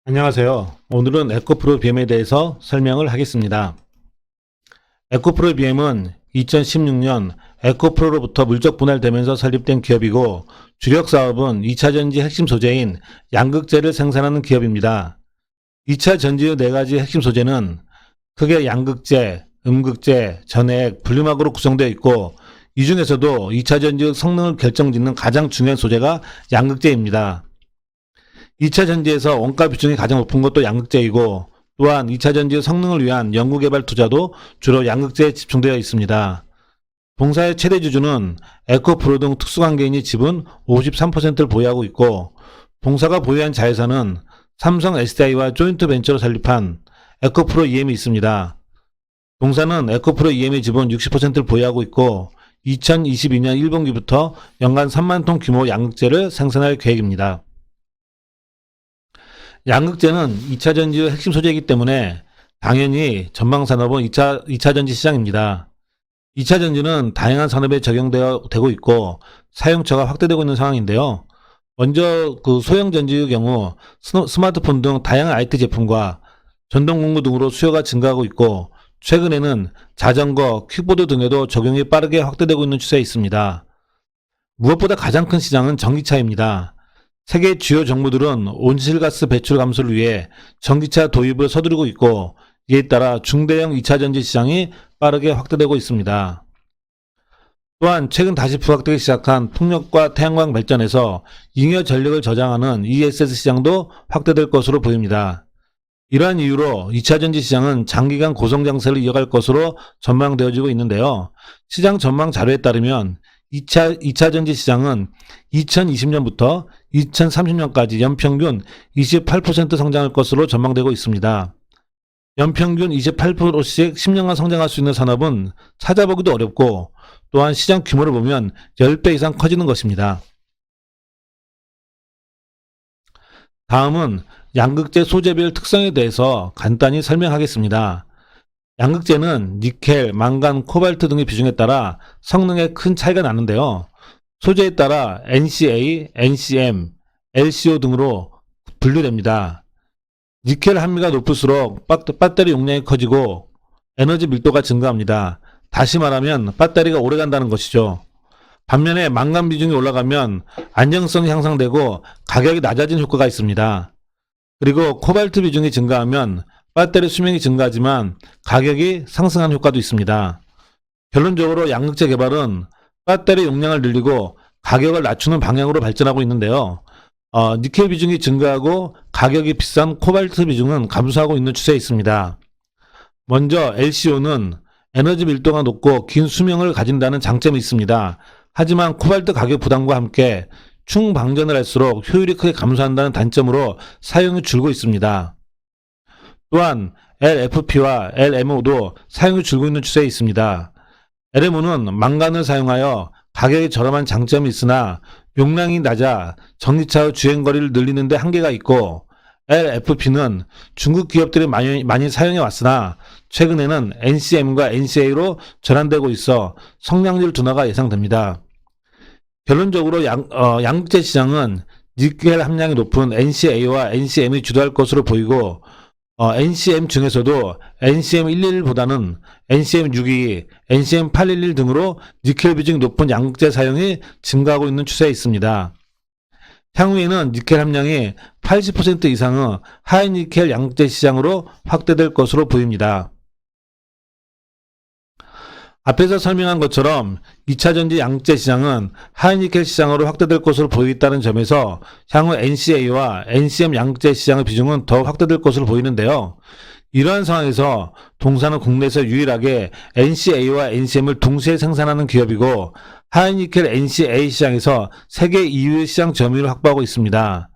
안녕하세요. 오늘은 에코프로 BM에 대해서 설명을 하겠습니다. 에코프로 BM은 2016년 에코프로로부터 물적 분할되면서 설립된 기업이고 주력 사업은 2차전지 핵심 소재인 양극재를 생산하는 기업입니다. 2차전지의 4가지 핵심 소재는 크게 양극재, 음극재, 전해액, 분리막으로 구성되어 있고 이 중에서도 2차전지의 성능을 결정짓는 가장 중요한 소재가 양극재입니다. 2차 전지에서 원가 비중이 가장 높은 것도 양극재이고 또한 2차 전지의 성능을 위한 연구개발 투자도 주로 양극재에 집중되어 있습니다. 동사의 최대 주주는 에코프로 등 특수관계인이 지분 53%를 보유하고 있고 동사가 보유한 자회사는 삼성 SDI와 조인트 벤처로 설립한 에코프로 EM이 있습니다. 동사는 에코프로 EM의 지분 60%를 보유하고 있고 2022년 1분기부터 연간 3만 톤 규모 양극재를 생산할 계획입니다. 양극재는 2차 전지의 핵심 소재이기 때문에 당연히 전방 산업은 2차 전지 시장입니다. 2차 전지는 다양한 산업에 적용되고 있고 사용처가 확대되고 있는 상황인데요. 먼저 소형 전지의 경우 스마트폰 등 다양한 IT 제품과 전동 공구 등으로 수요가 증가하고 있고 최근에는 자전거, 킥보드 등에도 적용이 빠르게 확대되고 있는 추세에 있습니다. 무엇보다 가장 큰 시장은 전기차입니다. 세계 주요 정부들은 온실가스 배출 감소를 위해 전기차 도입을 서두르고 있고 이에 따라 중대형 2차전지 시장이 빠르게 확대되고 있습니다. 또한 최근 다시 부각되기 시작한 풍력과 태양광 발전에서 잉여 전력을 저장하는 ESS 시장도 확대될 것으로 보입니다. 이러한 이유로 2차전지 시장은 장기간 고성장세를 이어갈 것으로 전망되어지고 있는데요. 시장 전망 자료에 따르면 2차 전지 시장은 2020년부터 2030년까지 연평균 28% 성장할 것으로 전망되고 있습니다. 연평균 28%씩 10년간 성장할 수 있는 산업은 찾아보기도 어렵고 또한 시장 규모를 보면 10배 이상 커지는 것입니다. 다음은 양극재 소재별 특성에 대해서 간단히 설명하겠습니다. 양극재는 니켈, 망간, 코발트 등의 비중에 따라 성능에 큰 차이가 나는데요. 소재에 따라 NCA, NCM, LCO 등으로 분류됩니다. 니켈 함유가 높을수록 배터리 용량이 커지고 에너지 밀도가 증가합니다. 다시 말하면 배터리가 오래 간다는 것이죠. 반면에 망간 비중이 올라가면 안정성이 향상되고 가격이 낮아진 효과가 있습니다. 그리고 코발트 비중이 증가하면 배터리 수명이 증가하지만 가격이 상승한 효과도 있습니다. 결론적으로 양극재 개발은 배터리 용량을 늘리고 가격을 낮추는 방향으로 발전하고 있는데요. 니켈 비중이 증가하고 가격이 비싼 코발트 비중은 감소하고 있는 추세에 있습니다. 먼저 LCO는 에너지 밀도가 높고 긴 수명을 가진다는 장점이 있습니다. 하지만 코발트 가격 부담과 함께 충방전을 할수록 효율이 크게 감소한다는 단점으로 사용이 줄고 있습니다. 또한 LFP와 LMO도 사용이 줄고 있는 추세에 있습니다. LMO는 망간을 사용하여 가격이 저렴한 장점이 있으나 용량이 낮아 전기차의 주행거리를 늘리는 데 한계가 있고 LFP는 중국 기업들이 많이 사용해 왔으나 최근에는 NCM과 NCA로 전환되고 있어 성장률 둔화가 예상됩니다. 결론적으로 양극재 시장은 니켈 함량이 높은 NCA와 NCM이 주도할 것으로 보이고 NCM 중에서도 NCM111보다는 NCM622, NCM811 등으로 니켈 비중이 높은 양극재 사용이 증가하고 있는 추세에 있습니다. 향후에는 니켈 함량이 80% 이상의 하이니켈 양극재 시장으로 확대될 것으로 보입니다. 앞에서 설명한 것처럼 2차전지 양극재 시장은 하이니켈 시장으로 확대될 것으로 보이겠다는 점에서 향후 NCA와 NCM 양극재 시장의 비중은 더 확대될 것으로 보이는데요. 이러한 상황에서 동사는 국내에서 유일하게 NCA와 NCM을 동시에 생산하는 기업이고 하이니켈 NCA 시장에서 세계 2위의 시장 점유율을 확보하고 있습니다.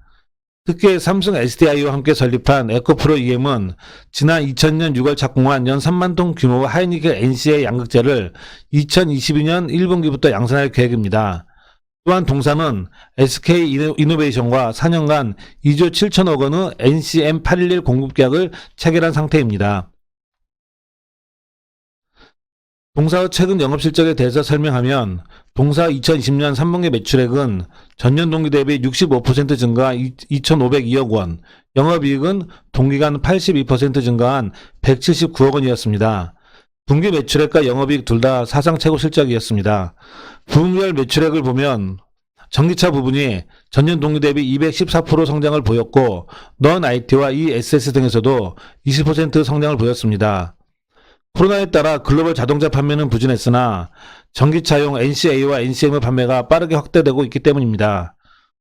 특히 삼성 SDI와 함께 설립한 에코프로 EM은 지난 2000년 6월 착공한 연 3만 톤 규모의 하이니켈 NCA 양극재를 2022년 1분기부터 양산할 계획입니다. 또한 동사는 SK 이노베이션과 4년간 2조 7천억 원의 NCM811 공급 계약을 체결한 상태입니다. 동사의 최근 영업실적에 대해서 설명하면 동사 2020년 3분기 매출액은 전년 동기 대비 65% 증가 2,502억 원, 영업이익은 동기간 82% 증가한 179억 원이었습니다. 분기 매출액과 영업이익 둘 다 사상 최고 실적이었습니다. 부분별 매출액을 보면 전기차 부분이 전년 동기 대비 214% 성장을 보였고 넌 IT와 ESS 등에서도 20% 성장을 보였습니다. 코로나에 따라 글로벌 자동차 판매는 부진했으나 전기차용 NCA와 NCM의 판매가 빠르게 확대되고 있기 때문입니다.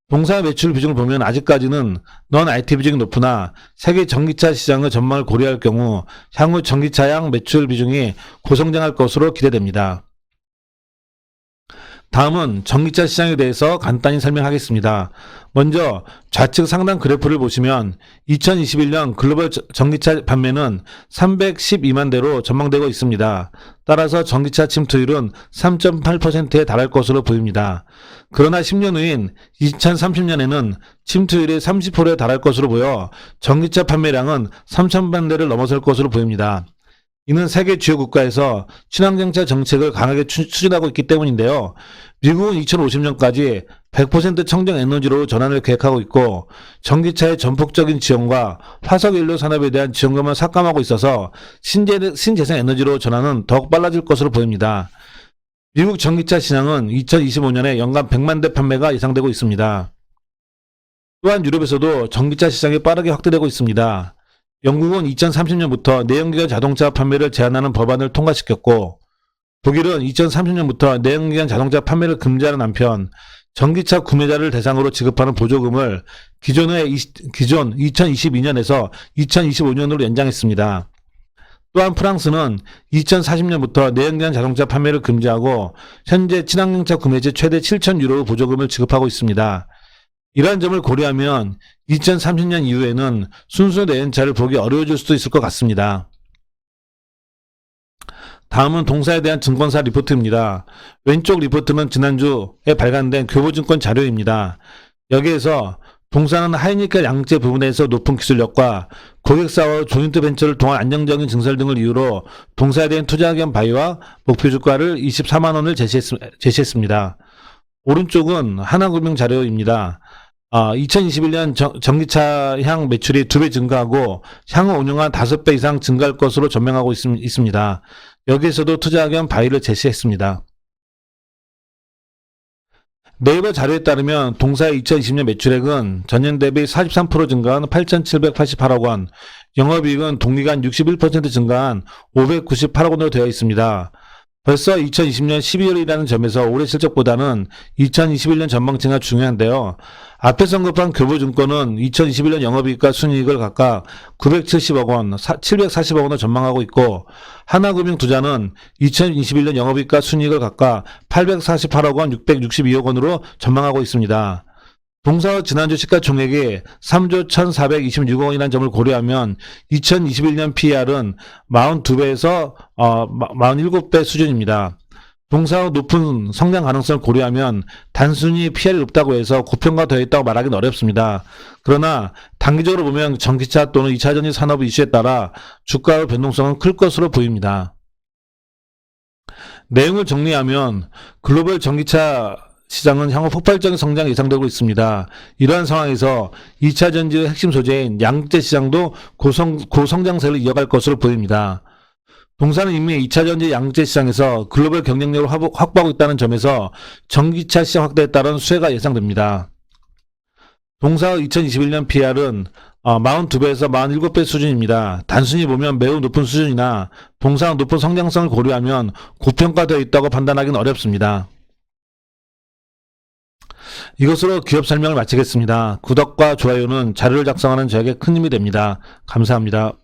동사 매출 비중을 보면 아직까지는 넌 IT 비중이 높으나 세계 전기차 시장의 전망을 고려할 경우 향후 전기차량 매출 비중이 고성장할 것으로 기대됩니다. 다음은 전기차 시장에 대해서 간단히 설명하겠습니다. 먼저 좌측 상단 그래프를 보시면 2021년 글로벌 전기차 판매는 312만 대로 전망되고 있습니다. 따라서 전기차 침투율은 3.8%에 달할 것으로 보입니다. 그러나 10년 후인 2030년에는 침투율이 30%에 달할 것으로 보여 전기차 판매량은 3천만 대를 넘어설 것으로 보입니다. 이는 세계 주요 국가에서 친환경차 정책을 강하게 추진하고 있기 때문인데요. 미국은 2050년까지 100% 청정 에너지로 전환을 계획하고 있고 전기차의 전폭적인 지원과 화석연료 산업에 대한 지원금을 삭감하고 있어서 신재생 에너지로 전환은 더욱 빨라질 것으로 보입니다. 미국 전기차 시장은 2025년에 연간 100만 대 판매가 예상되고 있습니다. 또한 유럽에서도 전기차 시장이 빠르게 확대되고 있습니다. 영국은 2030년부터 내연기관 자동차 판매를 제한하는 법안을 통과시켰고 독일은 2030년부터 내연기관 자동차 판매를 금지하는 한편 전기차 구매자를 대상으로 지급하는 보조금을 기존 2022년에서 2025년으로 연장했습니다. 또한 프랑스는 2040년부터 내연기관 자동차 판매를 금지하고 현재 친환경차 구매 시 최대 7,000유로 보조금을 지급하고 있습니다. 이러한 점을 고려하면 2030년 이후에는 순수 내연차를 보기 어려워질 수도 있을 것 같습니다. 다음은 동사에 대한 증권사 리포트입니다. 왼쪽 리포트는 지난주에 발간된 교보증권 자료입니다. 여기에서 동사는 하이니켈 양재 부분에서 높은 기술력과 고객사와 조인트 벤처를 통한 안정적인 증설 등을 이유로 동사에 대한 투자 의견 바이와 목표 주가를 24만원을 제시했습니다. 오른쪽은 하나금융 자료입니다. 2021년 전기차향 매출이 2배 증가하고 향후 5년간 5배 이상 증가할 것으로 전망하고 있습니다. 여기에서도 투자 의견 바이를 제시했습니다. 네이버 자료에 따르면 동사의 2020년 매출액은 전년 대비 43% 증가한 8,788억 원, 영업이익은 동기간 61% 증가한 598억 원으로 되어 있습니다. 벌써 2020년 12월이라는 점에서 올해 실적보다는 2021년 전망치가 중요한데요. 앞에서 언급한 교보증권은 2021년 영업이익과 순이익을 각각 970억 원, 740억 원을 전망하고 있고 하나금융투자는 2021년 영업이익과 순이익을 각각 848억 원, 662억 원으로 전망하고 있습니다. 동사의 지난주 시가총액이 3조 1,426억 원이라는 점을 고려하면 2021년 PER은 42배에서 47배 수준입니다. 동사의 높은 성장 가능성을 고려하면 단순히 PER이 높다고 해서 고평가되어 있다고 말하기는 어렵습니다. 그러나 단기적으로 보면 전기차 또는 2차전지 산업 이슈에 따라 주가의 변동성은 클 것으로 보입니다. 내용을 정리하면 글로벌 전기차 시장은 향후 폭발적인 성장이 예상되고 있습니다. 이러한 상황에서 2차 전지의 핵심 소재인 양극재 시장도 고성장세를 이어갈 것으로 보입니다. 동사는 이미 2차 전지 양극재 시장에서 글로벌 경쟁력을 확보하고 있다는 점에서 전기차 시장 확대에 따른 수혜가 예상됩니다. 동사의 2021년 PER은 42배에서 47배 수준입니다. 단순히 보면 매우 높은 수준이나 동사의 높은 성장성을 고려하면 고평가되어 있다고 판단하기는 어렵습니다. 이것으로 기업 설명을 마치겠습니다. 구독과 좋아요는 자료를 작성하는 저에게 큰 힘이 됩니다. 감사합니다.